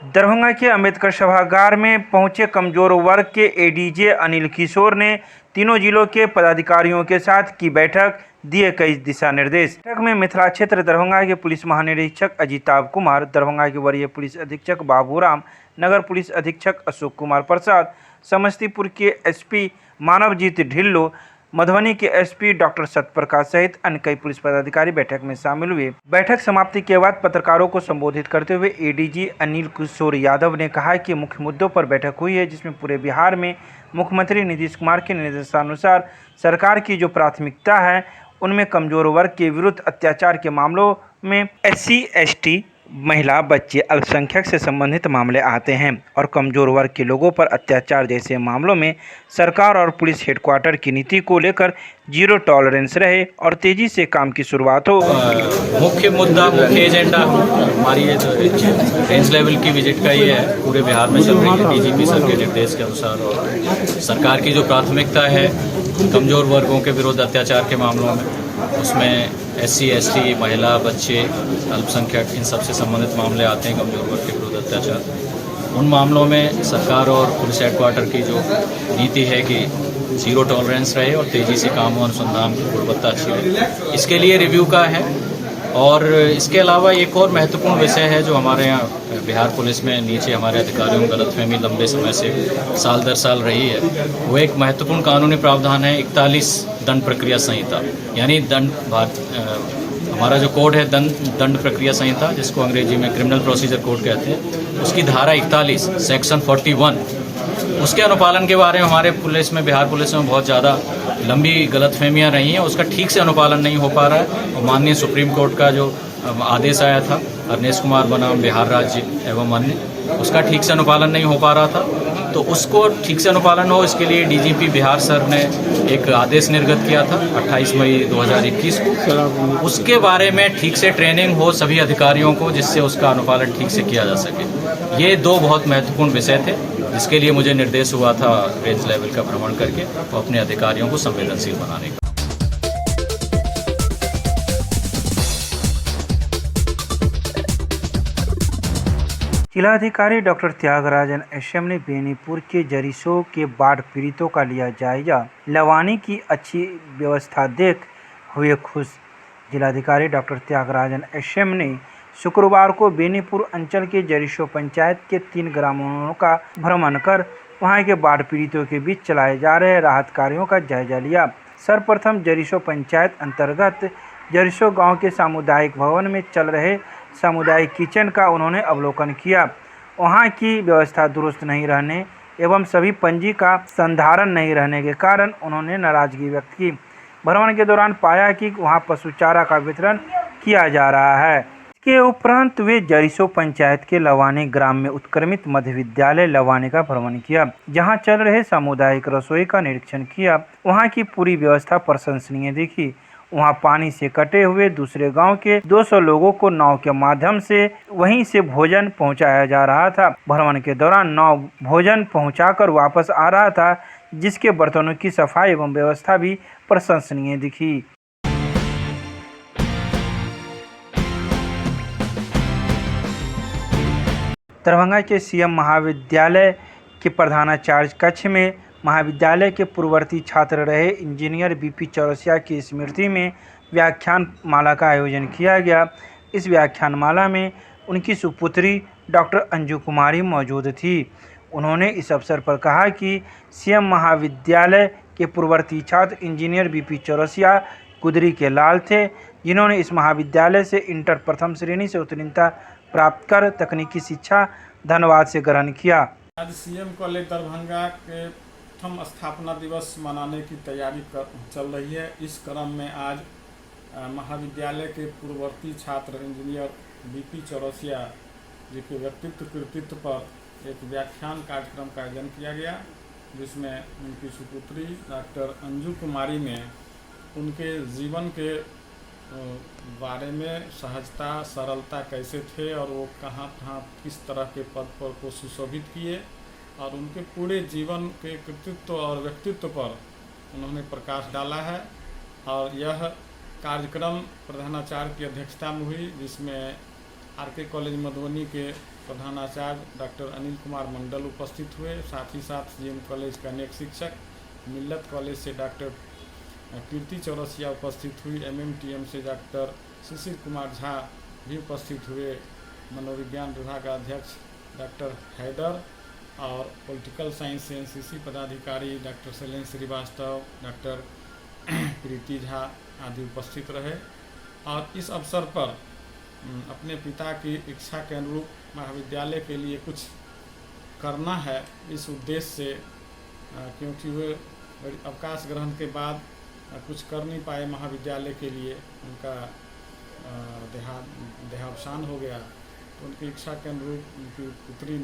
दरभंगा के अम्बेडकर सभागार में पहुंचे कमजोर वर्ग के एडीजे अनिल किशोर ने तीनों जिलों के पदाधिकारियों के साथ की बैठक, दिए कई दिशा निर्देश। बैठक में मिथिला क्षेत्र दरभंगा के पुलिस महानिरीक्षक अजिताभ कुमार, दरभंगा के वरीय पुलिस अधीक्षक बाबूराम, नगर पुलिस अधीक्षक अशोक कुमार प्रसाद, समस्तीपुर के एसपी मानवजीत ढिल्लो, मधुबनी के एसपी डॉक्टर सत्यप्रकाश सहित अन्य कई पुलिस पदाधिकारी बैठक में शामिल हुए। बैठक समाप्ति के बाद पत्रकारों को संबोधित करते हुए एडीजी अनिल किशोर यादव ने कहा कि मुख्य मुद्दों पर बैठक हुई है, जिसमें पूरे बिहार में मुख्यमंत्री नीतीश कुमार के निर्देशानुसार सरकार की जो प्राथमिकता है उनमें कमजोर वर्ग के विरुद्ध अत्याचार के मामलों में SC, ST, महिला, बच्चे, अल्पसंख्यक से संबंधित मामले आते हैं और कमजोर वर्ग के लोगों पर अत्याचार जैसे मामलों में सरकार और पुलिस हेडक्वार्टर की नीति को लेकर जीरो टॉलरेंस रहे और तेजी से काम की शुरुआत हो। मुख्य मुद्दा, मुख्य एजेंडा हमारी ये जो रेंज लेवल की विजिट का ये है, पूरे बिहार में चल रही है। DGP सर के निर्देश के अनुसार और सरकार की जो प्राथमिकता है कमजोर वर्गों के विरुद्ध अत्याचार के मामलों में, उसमें SC, ST, महिला, बच्चे, अल्पसंख्यक, इन सब से संबंधित मामले आते हैं। कमजोर वर्ग के विरुद्ध अत्याचार, उन मामलों में सरकार और पुलिस हेडक्वार्टर की जो नीति है कि जीरो टॉलरेंस रहे और तेज़ी से काम हो, अनुसंधान की गुणवत्ता अच्छी रहे, इसके लिए रिव्यू का है। और इसके अलावा एक और महत्वपूर्ण विषय है जो हमारे यहाँ बिहार पुलिस में नीचे हमारे अधिकारियों में गलतफहमी लंबे समय से साल दर साल रही है, वो एक महत्वपूर्ण कानूनी प्रावधान है 41 दंड प्रक्रिया संहिता, यानी हमारा जो कोड है दंड प्रक्रिया संहिता, जिसको अंग्रेजी में क्रिमिनल प्रोसीजर कोड कहते हैं, उसकी धारा 41 सेक्शन 41, उसके अनुपालन के बारे में हमारे पुलिस में, बिहार पुलिस में बहुत ज़्यादा लंबी गलतफहमियां रही हैं। उसका ठीक से अनुपालन नहीं हो पा रहा है और माननीय सुप्रीम कोर्ट का जो आदेश आया था अरनेश कुमार बनाम बिहार राज्य एवं अन्य, उसका ठीक से अनुपालन नहीं हो पा रहा था। तो उसको ठीक से अनुपालन हो, इसके लिए DGP बिहार सर ने एक आदेश निर्गत किया था 28 मई 2021 को। उसके बारे में ठीक से ट्रेनिंग हो सभी अधिकारियों को, जिससे उसका अनुपालन ठीक से किया जा सके। ये दो बहुत महत्वपूर्ण विषय थे जिसके लिए मुझे निर्देश हुआ था रेंज लेवल का भ्रमण करके और अपने अधिकारियों को संवेदनशील बनाने का। जिलाधिकारी डॉक्टर त्यागराजन SM ने बेनीपुर के जरीसों के बाढ़ पीड़ितों का लिया जायजा, लवानी की अच्छी व्यवस्था देख हुए खुश। जिलाधिकारी डॉक्टर त्यागराजन SM ने शुक्रवार को बेनीपुर अंचल के जरीसों पंचायत के 3 ग्रामों का भ्रमण कर वहां के बाढ़ पीड़ितों के बीच चलाए जा रहे राहत कार्यों का जायजा लिया। सर्वप्रथम जरीसों पंचायत अंतर्गत जरीसों गांव के सामुदायिक भवन में चल रहे सामुदायिक किचन का उन्होंने अवलोकन किया। वहां की व्यवस्था दुरुस्त नहीं रहने एवं सभी पंजी का संधारण नहीं रहने के कारण उन्होंने नाराजगी व्यक्त की। भ्रमण के दौरान पाया कि वहां पशु चारा का वितरण किया जा रहा है। इसके उपरांत वे जरीसों पंचायत के लवानी ग्राम में उत्क्रमित मध्य विद्यालय लवानी का भ्रमण किया, जहां चल रहे सामुदायिक रसोई का निरीक्षण किया। वहां की पूरी व्यवस्था प्रशंसनीय दिखी। वहां पानी से कटे हुए दूसरे गांव के 200 लोगों को नाव के माध्यम से वहीं से भोजन पहुंचाया जा रहा था। भ्रमण के दौरान नाव भोजन पहुंचाकर वापस आ रहा था, जिसके बर्तनों की सफाई एवं व्यवस्था भी प्रशंसनीय दिखी। दरभंगा के CM महाविद्यालय के प्रधानाचार्य कक्ष में महाविद्यालय के पूर्ववर्ती छात्र रहे इंजीनियर BP चौरसिया की स्मृति में व्याख्यान माला का आयोजन किया गया। इस व्याख्यान माला में उनकी सुपुत्री डॉक्टर अंजू कुमारी मौजूद थी। उन्होंने इस अवसर पर कहा कि CM महाविद्यालय के पूर्ववर्ती छात्र इंजीनियर BP चौरसिया कुदरी के लाल थे, जिन्होंने इस महाविद्यालय से इंटर प्रथम श्रेणी से उत्तीर्णता प्राप्त कर तकनीकी शिक्षा धनबाद से ग्रहण किया। आज CM कॉलेज दरभंगा के प्रथम स्थापना दिवस मनाने की तैयारी चल रही है। इस क्रम में आज महाविद्यालय के पूर्ववर्ती छात्र इंजीनियर BP चौरसिया जी के व्यक्तित्व कृतित्व पर एक व्याख्यान कार्यक्रम का आयोजन किया गया, जिसमें उनकी सुपुत्री डॉक्टर अंजू कुमारी ने उनके जीवन के बारे में सहजता सरलता कैसे थे और वो कहाँ किस तरह के पद पर को सुशोभित किए और उनके पूरे जीवन के कृतित्व और व्यक्तित्व पर उन्होंने प्रकाश डाला है। और यह कार्यक्रम प्रधानाचार्य की अध्यक्षता में हुई, जिसमें RK कॉलेज मधुबनी के प्रधानाचार्य डॉक्टर अनिल कुमार मंडल उपस्थित हुए। साथ ही साथ CM कॉलेज का अनेक शिक्षक, मिल्लत कॉलेज से डॉक्टर कीर्ति चौरसिया उपस्थित हुई। MMTM से डॉक्टर शिशिर कुमार झा भी उपस्थित हुए। मनोविज्ञान विभाग का अध्यक्ष डॉक्टर हैदर और पॉलिटिकल साइंस से NCC पदाधिकारी डॉक्टर शैलेंद्र श्रीवास्तव, डॉक्टर प्रीति झा आदि उपस्थित रहे। और इस अवसर पर अपने पिता की इच्छा के अनुरूप महाविद्यालय के लिए कुछ करना है, इस उद्देश्य से, क्योंकि वे अवकाश ग्रहण के बाद कुछ कर नहीं पाए महाविद्यालय के लिए, उनका देहावसान हो गया। तो उनकी इच्छा के अनुरूप उनकी पुत्री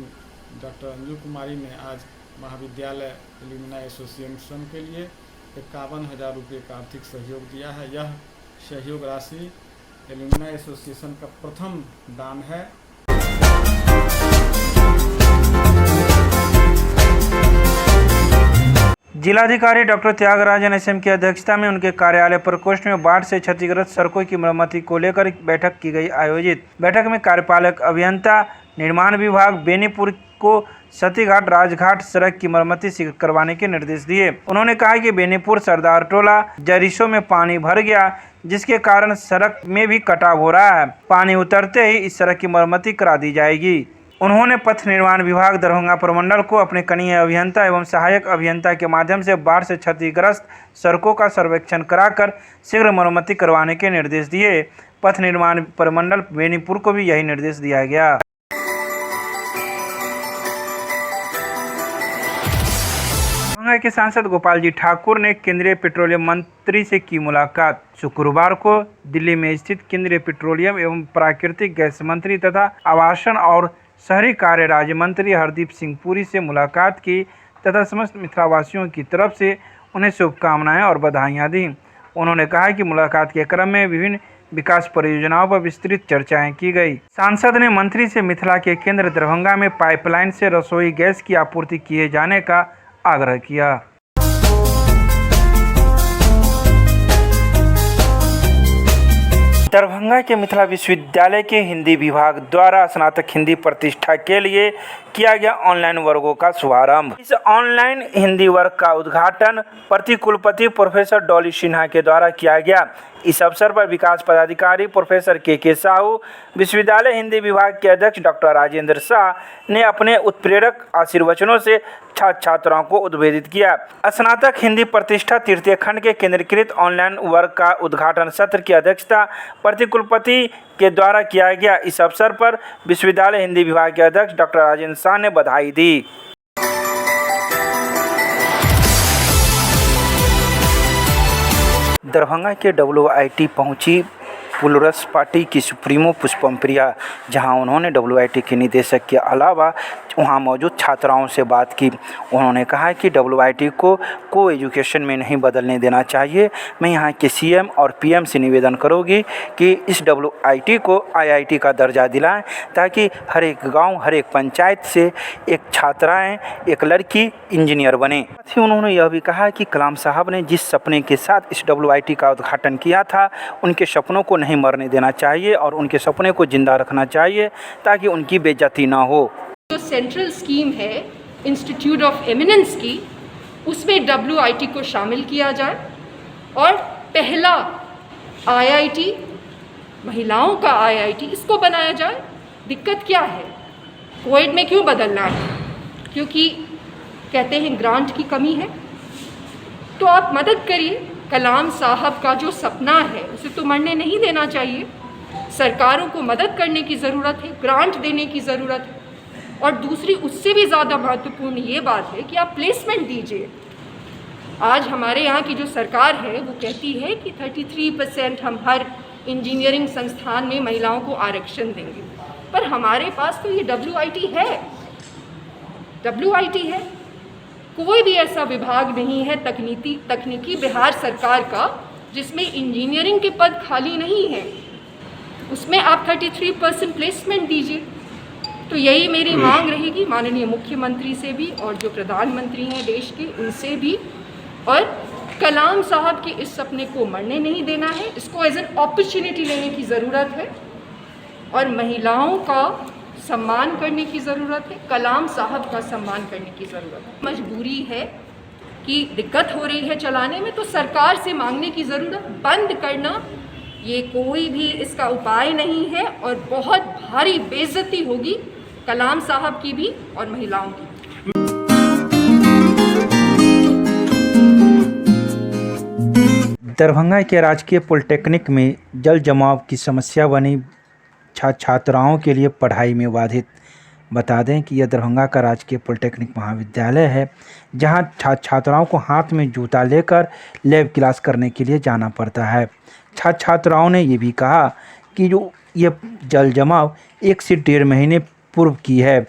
डॉक्टर अंजू कुमारी ने आज महाविद्यालय एल्यूमिनाई एसोसिएशन के लिए 51,000 रुपये का आर्थिक सहयोग दिया है। यह सहयोग राशि एल्यूमिनाई एसोसिएशन का प्रथम दान है। जिलाधिकारी डॉक्टर त्यागराजन SM की अध्यक्षता में उनके कार्यालय प्रकोष्ठ में बाढ़ से क्षतिग्रस्त सड़कों की मरम्मति को लेकर बैठक की गई आयोजित। बैठक में कार्यपालक अभियंता निर्माण विभाग बेनीपुर को सतीघाट राजघाट सड़क की मरम्मति शीघ्र करवाने के निर्देश दिए। उन्होंने कहा कि बेनीपुर सरदार टोला जरीसों में पानी भर गया, जिसके कारण सड़क में भी कटाव हो रहा है। पानी उतरते ही इस सड़क की मरम्मति करा दी जाएगी। उन्होंने पथ निर्माण विभाग दरभंगा प्रमंडल को अपने कनीय अभियंता एवं सहायक अभियंता के माध्यम से बाढ़ से क्षतिग्रस्त सड़कों का सर्वेक्षण कराकर शीघ्र मरम्मति करवाने के निर्देश दिए। पथ निर्माण प्रमंडल बेनीपुर को भी यही निर्देश दिया गया। दरभंगा के सांसद गोपाल जी ठाकुर ने केंद्रीय पेट्रोलियम मंत्री से की मुलाकात। शुक्रवार को दिल्ली में स्थित केंद्रीय पेट्रोलियम एवं प्राकृतिक गैस मंत्री तथा आवासन और शहरी कार्य राज्य मंत्री हरदीप सिंह पुरी से मुलाकात की तथा समस्त मिथिलावासियों की तरफ से उन्हें शुभकामनाएं और बधाइयां दी। उन्होंने कहा कि मुलाकात के क्रम में विभिन्न विकास परियोजनाओं पर विस्तृत चर्चाएं की गई। सांसद ने मंत्री से मिथिला के केंद्र दरभंगा में पाइपलाइन से रसोई गैस की आपूर्ति किए जाने का आग्रह किया। दरभंगा के मिथिला विश्वविद्यालय के हिंदी विभाग द्वारा स्नातक हिंदी प्रतिष्ठा के लिए किया गया ऑनलाइन वर्गों का शुभारंभ। इस ऑनलाइन हिंदी वर्ग का उद्घाटन प्रतिकुलपति प्रोफेसर डॉली सिन्हा के द्वारा किया गया। इस अवसर पर विकास पदाधिकारी प्रोफेसर के साहू, विश्वविद्यालय हिंदी विभाग के अध्यक्ष डॉक्टर राजेंद्र शाह ने अपने उत्प्रेरक आशीर्वचनों से छात्र छात्राओं को उद्बोधित किया। स्नातक हिंदी प्रतिष्ठा तृतीय खंड के केंद्रीकृत ऑनलाइन वर्ग का उद्घाटन सत्र की अध्यक्षता प्रतिकुलपति के द्वारा किया गया। इस अवसर पर विश्वविद्यालय हिंदी विभाग के अध्यक्ष डॉक्टर राजेंद्र शाह ने बधाई दी। दरभंगा के WIT पहुंची प्लूरल्स पार्टी की सुप्रीमो पुष्पम प्रिया, जहां उन्होंने WIT के निदेशक के अलावा वहां मौजूद छात्राओं से बात की। उन्होंने कहा कि WIT को एजुकेशन में नहीं बदलने देना चाहिए। मैं यहां के CM और PM से निवेदन करूंगी कि इस WIT को IIT का दर्जा दिलाएं, ताकि हर एक गांव, हर एक पंचायत से एक छात्राएं, एक लड़की इंजीनियर बने। साथ ही उन्होंने यह भी कहा कि कलाम साहब ने जिस सपने के साथ इस WIT का उद्घाटन किया था, उनके सपनों को नहीं मरने देना चाहिए और उनके सपने को जिंदा रखना चाहिए, ताकि उनकी बेइज्जती ना हो। जो सेंट्रल स्कीम है इंस्टीट्यूट ऑफ एमिनेंस की, उसमें WIT को शामिल किया जाए और पहला IIT, महिलाओं का IIT, इसको बनाया जाए। दिक्कत क्या है, कोविड में क्यों बदलना है? क्योंकि कहते हैं ग्रांट की कमी है। तो आप मदद करिए। कलाम साहब का जो सपना है उसे तो मरने नहीं देना चाहिए। सरकारों को मदद करने की ज़रूरत है, ग्रांट देने की ज़रूरत है। और दूसरी, उससे भी ज़्यादा महत्वपूर्ण ये बात है कि आप प्लेसमेंट दीजिए। आज हमारे यहाँ की जो सरकार है वो कहती है कि 33% हम हर इंजीनियरिंग संस्थान में महिलाओं को आरक्षण देंगे, पर हमारे पास तो ये WIT है। WIT है, कोई भी ऐसा विभाग नहीं है तकनीकी बिहार सरकार का जिसमें इंजीनियरिंग के पद खाली नहीं है। उसमें आप 33% प्लेसमेंट दीजिए। तो यही मेरी मांग रहेगी माननीय मुख्यमंत्री से भी और जो प्रधानमंत्री हैं देश के, उनसे भी। और कलाम साहब के इस सपने को मरने नहीं देना है, इसको एज एन अपॉर्चुनिटी लेने की ज़रूरत है। और महिलाओं का सम्मान करने की ज़रूरत है, कलाम साहब का सम्मान करने की ज़रूरत है। मजबूरी है कि दिक्कत हो रही है चलाने में, तो सरकार से मांगने की ज़रूरत। बंद करना ये कोई भी इसका उपाय नहीं है और बहुत भारी बेइज्जती होगी कलाम साहब की भी और महिलाओं की। दरभंगा के राजकीय पॉलिटेक्निक में जल जमाव की समस्या बनी छात्राओं के लिए पढ़ाई में बाधित। बता दें कि यह दरभंगा का राजकीय पॉलिटेक्निक महाविद्यालय है, जहां छात्राओं को हाथ में जूता लेकर लैब क्लास करने के लिए जाना पड़ता है। छात्राओं ने ये भी कहा कि जो ये जल जमाव 1 से 1.5 महीने पूर्व की है।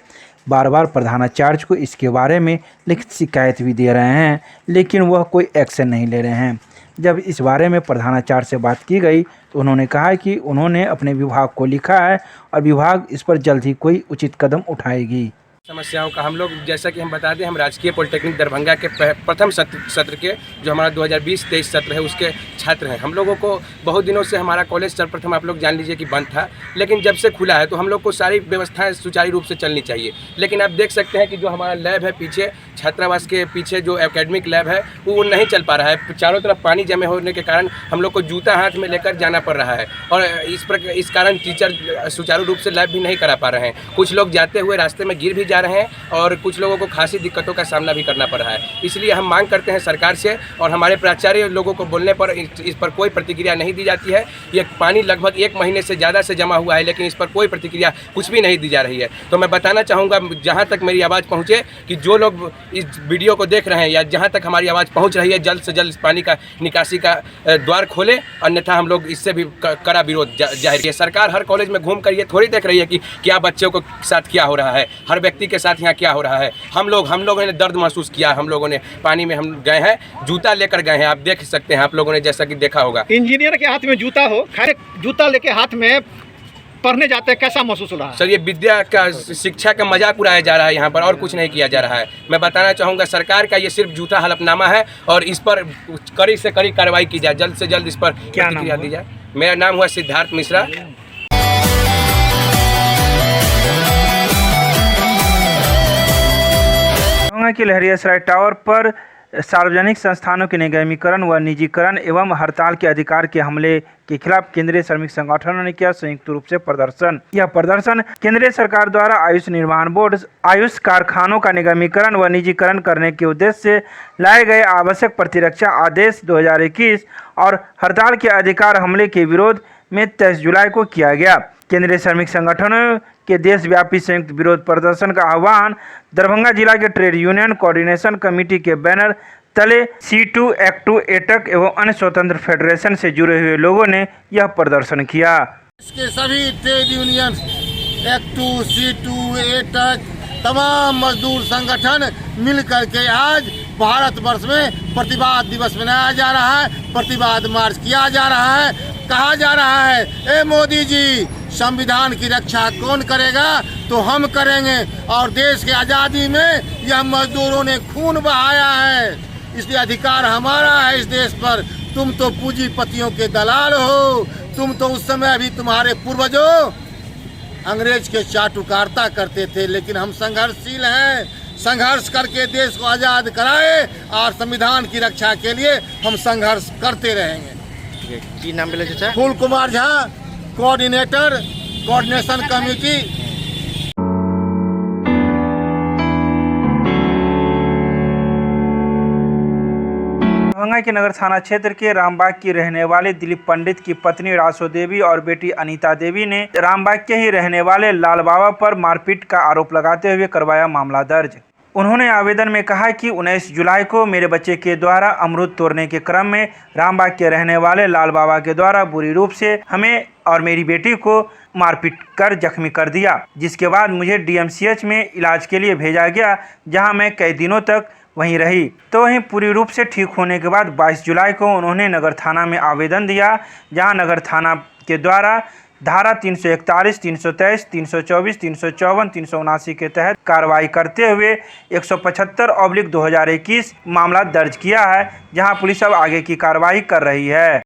बार बार प्रधानाचार्य को इसके बारे में लिखित शिकायत भी दे रहे हैं, लेकिन वह कोई एक्शन नहीं ले रहे हैं। जब इस बारे में प्रधानाचार्य से बात की गई तो उन्होंने कहा कि उन्होंने अपने विभाग को लिखा है और विभाग इस पर जल्द ही कोई उचित कदम उठाएगी। समस्याओं का हम लोग, जैसा कि हम बता दें, हम राजकीय पॉलिटेक्निक दरभंगा के प्रथम सत्र के जो हमारा 2020-23 सत्र है उसके छात्र हैं। हम लोगों को बहुत दिनों से हमारा कॉलेज सर्वप्रथम आप लोग जान लीजिए कि बंद था, लेकिन जब से खुला है तो हम लोग को सारी व्यवस्थाएं सुचारू रूप से चलनी चाहिए। लेकिन आप देख सकते हैं कि जो हमारा लैब है पीछे, छात्रावास के पीछे जो एकेडमिक लैब है वो नहीं चल पा रहा है। चारों तरफ पानी जमे होने के कारण हम लोग को जूता हाथ में लेकर जाना पड़ रहा है और इस कारण टीचर सुचारू रूप से लैब भी नहीं करा पा रहे हैं। कुछ लोग जाते हुए रास्ते में गिर भी जा रहे हैं और कुछ लोगों को खासी दिक्कतों का सामना भी करना पड़ रहा है। इसलिए हम मांग करते हैं सरकार से, और हमारे प्राचार्य लोगों को बोलने पर इस पर कोई प्रतिक्रिया नहीं दी जाती है। ये पानी लगभग 1 महीने से ज़्यादा से जमा हुआ है, लेकिन इस पर कोई प्रतिक्रिया कुछ भी नहीं दी जा रही है। तो मैं बताना चाहूँगा, जहाँ तक मेरी आवाज़ पहुँचे, कि जो लोग इस वीडियो को देख रहे हैं या जहाँ तक हमारी आवाज़ पहुँच रही है, जल्द से जल्द इस पानी का निकासी का द्वार खोले, अन्यथा हम लोग इससे भी कड़ा विरोध जाहिर किया। सरकार हर कॉलेज में घूम कर ये थोड़ी देख रही है कि क्या बच्चों को साथ क्या हो रहा है, हर व्यक्ति के साथ यहाँ क्या हो रहा है। हम लोगों ने दर्द महसूस किया। हम लोगों ने पानी में हम गए हैं, जूता लेकर गए हैं। आप देख सकते हैं, आप लोगों ने जैसा कि देखा होगा। इंजीनियर के हाथ में जूता हो, खैर जूता लेके हाथ में पढ़ने जाते हैं, कैसा महसूस हो रहा है? सर, ये विद्या का, शिक्षा का मजाक उड़ाया जा रहा है यहाँ पर, और कुछ नहीं किया जा रहा है। मैं बताना चाहूँगा, सरकार का ये सिर्फ झूठा हलफनामा है और इस पर कड़ी से कड़ी कार्रवाई की जाए, जल्द से जल्द इस पर प्रतिक्रिया दी जाए। मेरा नाम हुआ सिद्धार्थ मिश्रा। की लहरियासराय टावर पर सार्वजनिक संस्थानों के निगमीकरण व निजीकरण एवं हड़ताल के अधिकार के हमले के खिलाफ केंद्रीय श्रमिक संगठनों ने किया संयुक्त रूप से प्रदर्शन। यह प्रदर्शन केंद्रीय सरकार द्वारा आयुष निर्माण बोर्ड, आयुष कारखानों का निगमीकरण व निजीकरण करने के उद्देश्य से लाए गए आवश्यक प्रतिरक्षा आदेश 2021 और हड़ताल के अधिकार हमले के विरोध में 23 जुलाई को किया गया। केंद्रीय श्रमिक संगठनों के देशव्यापी संयुक्त विरोध प्रदर्शन का आह्वान दरभंगा जिला के ट्रेड यूनियन कोऑर्डिनेशन कमेटी के बैनर तले C2, एक्टू, एटक एवं अन्य स्वतंत्र फेडरेशन से जुड़े हुए लोगों ने यह प्रदर्शन किया। इसके सभी ट्रेड यूनियन, एक्टू, C2, एटक, तमाम मजदूर संगठन मिलकर के आज भारतवर्ष में प्रतिवाद दिवस मनाया जा रहा है, प्रतिवाद मार्च किया जा रहा है। कहा जा रहा है, ए मोदी जी, संविधान की रक्षा कौन करेगा? तो हम करेंगे। और देश की आज़ादी में यह मजदूरों ने खून बहाया है, इसलिए अधिकार हमारा है इस देश पर। तुम तो पूंजीपतियों के दलाल हो। तुम तो उस समय अभी तुम्हारे पूर्वजों अंग्रेज के चाटुकारिता करते थे, लेकिन हम संघर्षशील हैं। संघर्ष करके देश को आज़ाद कराए और संविधान की रक्षा के लिए हम संघर्ष करते रहेंगे। की नाम बोले चाचा? Phool Kumar Jha, coordinator, coordination committee. Darbhanga के नगर थाना क्षेत्र के रामबाग की रहने वाले दिलीप पंडित की पत्नी रासो देवी और बेटी अनीता देवी ने रामबाग के ही रहने वाले लाल बाबा पर मारपीट का आरोप लगाते हुए करवाया मामला दर्ज। उन्होंने आवेदन में कहा कि 19 जुलाई को मेरे बच्चे के द्वारा अमरूद तोड़ने के क्रम में रामबाग के रहने वाले लाल बाबा के द्वारा बुरी रूप से हमें और मेरी बेटी को मारपीट कर जख्मी कर दिया, जिसके बाद मुझे DMCH में इलाज के लिए भेजा गया, जहां मैं कई दिनों तक वहीं रही। तो वहीं पूरी रूप से ठीक होने के बाद 22 जुलाई को उन्होंने नगर थाना में आवेदन दिया, जहां नगर थाना के द्वारा धारा 341, 323, 324, 354, 379 के तहत कार्रवाई करते हुए 175/2021 मामला दर्ज किया है, जहां पुलिस अब आगे की कार्रवाई कर रही है।